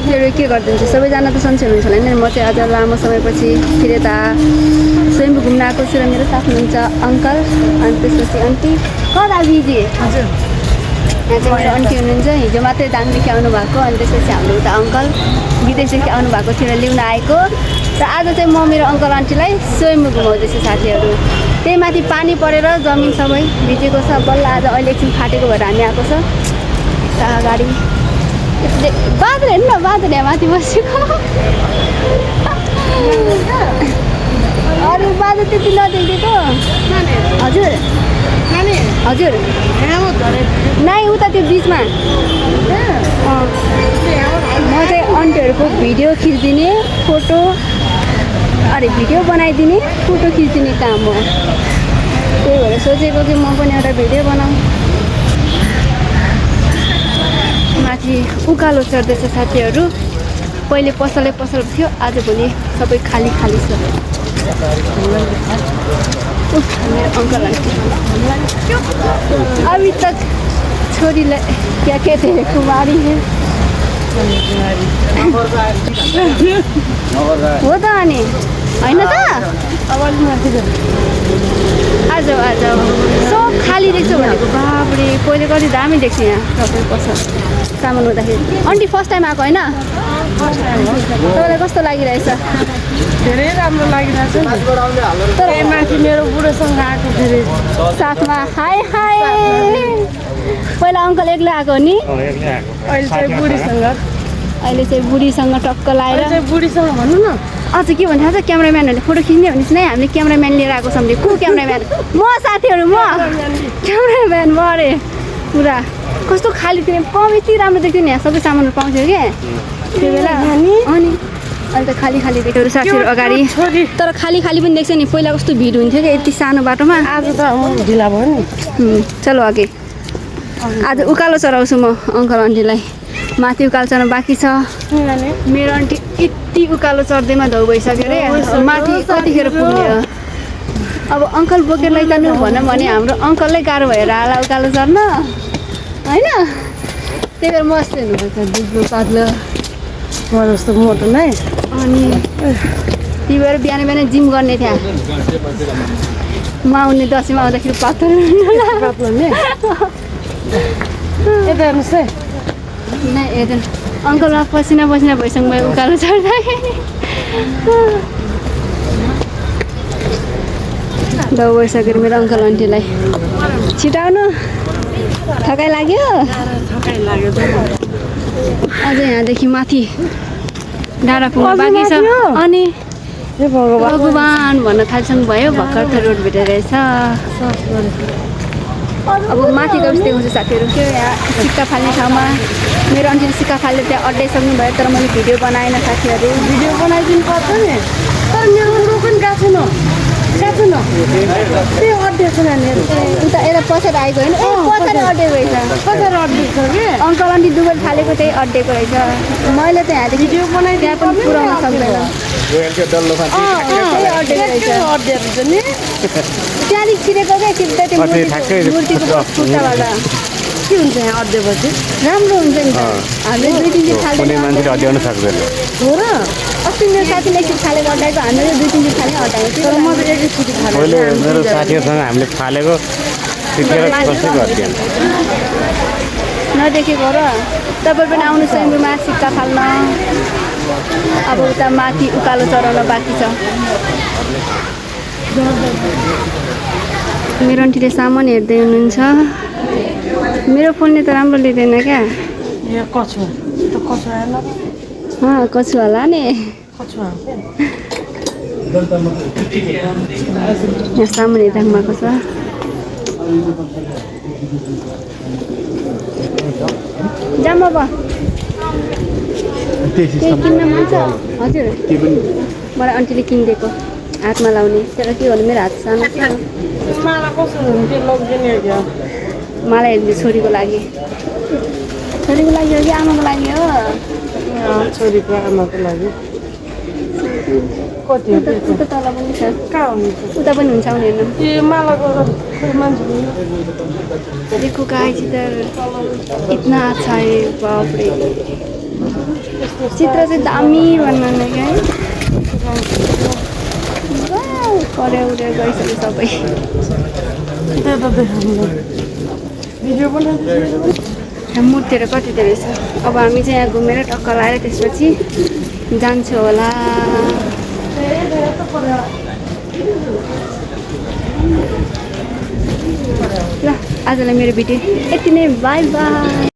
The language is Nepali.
साथीहरू के गरिदिन्छ सबैजना त सन्चै हुनुहुन्छ होला नि म चाहिँ आज लामो समयपछि फेरि यता स्वयं घुम्न आएको छु र मेरो साथ हुनुहुन्छ अङ्कल अनि त्यसपछि आन्टी कता बिजी हजुर यहाँ चाहिँ मेरो आन्टी हुनुहुन्छ हिजो मात्रै दाङदेखि आउनु भएको अनि त्यसपछि हाम्रो उता अङ्कल विदेशदेखि आउनु भएको थियो र ल्याउन आएको र आज चाहिँ म मेरो अङ्कल आन्टीलाई स्वयं घुमाउँदैछु साथीहरू त्यही माथि पानी परेर जमिन सबै भिजेको छ बल्ल आज अहिले एकछिन फाटेको भएर हामी आएको छ गाडी बादल हेर्नु न बादल यहाँ माथि बसेको अरू बादल त्यति नदेखेको हजुर हजुर नै उता त्यो बिचमा म चाहिँ आन्टीहरूको भिडियो खिचिदिने फोटो अरे भिडियो बनाइदिने फोटो खिचिदिने काम हो त्यही भएर सोचेको कि म पनि एउटा भिडियो बनाऊँ माथि उकालो चढ्दैछ साथीहरू पहिले पसल थियो आजभोलि सबै खाली खाली छ मेरो अङ्कल अभी तक छोरीलाई क्या कहते हैं कुमारी है हो त अनि होइन त आज सब खाली देख्छ भनेको बाबरे पहिले कति दामी देख्छ यहाँ सबै पसल सामान हुँदाखेरि आन्टी फर्स्ट टाइम आएको होइन तपाईँलाई कस्तो लागिरहेछ धेरै राम्रो लागिरहेछ तर माथि मेरो बुढोसँग आएको फेरि साथमा हाय हाय पहिला अङ्कल एक्लै आएको नि अहिले चाहिँ बुढीसँग टक्क लाएर बुढीसँग भन्नु न अझ के भन्छ त क्यामराम्यानहरूले फोटो खिच्ने भनेपछि नै हामीले क्यामराम्यान लिएर आएको छौँ को क्यामराम्यान म साथीहरू म क्यामराम्यान म अरे पुरा कस्तो खाली थियो कम यति राम्रो देख्थ्यो नि यहाँ सबै सामानहरू पाउँथ्यो क्या त्यो बेला अनि अहिले त खाली खाली देख्यो साथीहरू अगाडि तर खाली खाली पनि देख्छ नि पहिला कस्तो भिड हुन्थ्यो क्या यति सानो बाटोमा आज त ढिला भयो नि चलो अघि आज उकालो चढाउँछु म अङ्कल आन्टीलाई माथि उकालो चढ्न बाँकी छ मेरो आन्टी यति उकालो चढ्दैमा धौ भइसक्यो अरे माथि कतिखेर पुग्ने हो अब अङ्कल बोकेर लैजानु भनौँ भने हाम्रो अङ्कललाई गाह्रो भएर होला उकालो चढ्न होइन त्यही भएर मस्त हुनुपर्छ दुधको पातलो म जस्तो मोटो नै अनि त्यही भएर बिहान बिहान जिम गर्ने त्यहाँ म आउने दसैँमा आउँदाखेरि पातलो नि यता हेर्नुहोस् है नै हेर्नु अङ्कलमा पसिना भइसँग भयो उकालो चढ्दाखेरि दौ भइसक्यो मेरो अङ्कल आन्टीलाई छिटाउनु थकाइ लाग्यो अझ यहाँदेखि माथि डाँडा पुग्नु बाँकी छ अनि भगवान् भन्न थाल्छन् भयो भर्खर त रोड भेटेर रहेछ अब माथि गएपछि देखाउँछु साथीहरू के यहाँ सिक्का फाल्ने ठाउँमा मेरो आन्टीले सिक्का फालेर त्यहाँ अड्डाइसक्नु भयो तर मैले भिडियो बनाएन साथीहरू भिडियो बनाइदिनु पर्छ नि तर मेरो पनि गएको छैन त्यही अड्डिएको छ नानीहरू उता यता पछाडि आएको होइन पछाडि अड्डिएको रहेछ पछाडि अड्डिएको छ कि अङ्कल आन्टी दुबई थालेको त्यही अड्डिएको रहेछ मैले त यहाँदेखि भिडियो बनाइ त्यहाँ पनि पुऱ्याउन सक्दैन त्यहाँदेखि छिरेको क्या सिधै त्यो मूर्तिको खुट्टाबाट के हुन्छ यहाँ अड्डेपछि राम्रो हुन्छ नि त हामीले 2-3 दिन थाल्दैन हो र अस्ति मेरो साथीले एकचोटि थालेको अड्डाएको हामीले 2-3 दिन थाले अड्डाएको तर म त एकैचोटि थालेँ मेरो साथीहरूसँग हामीले फालेको नदेखेको र तपाईँ पनि आउनु स्वयम्भूमा सिक्का फाल्न अब उता माथि उकालो चढाउन बाँकी छ मेरो आन्टीले सामान हेर्दै हुनुहुन्छ मेरो फोनले त राम्रो लिँदैन क्या कछुवा होला नि यहाँ सामुने राख्माको छ जाम अब किन्न मन छ हजुर मलाई आन्टीले किनिदिएको हातमा लाउने तर के भन्नु मेरो हात सानो छ मलाई छोरीको लागि हो कि आमाको लागि हो छोरीको आमाको लागि उता तल पनि छ कहाँ हुन्छ उता पनि हुन्छ भने हेर्नु ए मालाको मान्छे देखो गाइस इधर इतना अच्छा है बाप रे यस्तो चित्र चाहिँ दामी भन्नु क्या कर्या उडेर गइसक्यो सबै मूर्तिहरू कति धेरै छ अब हामी चाहिँ यहाँ घुमेर टक्क लगाएर त्यसपछि जान्छु होला ल आजलाई मेरो भिडियो यति नै बाई बाई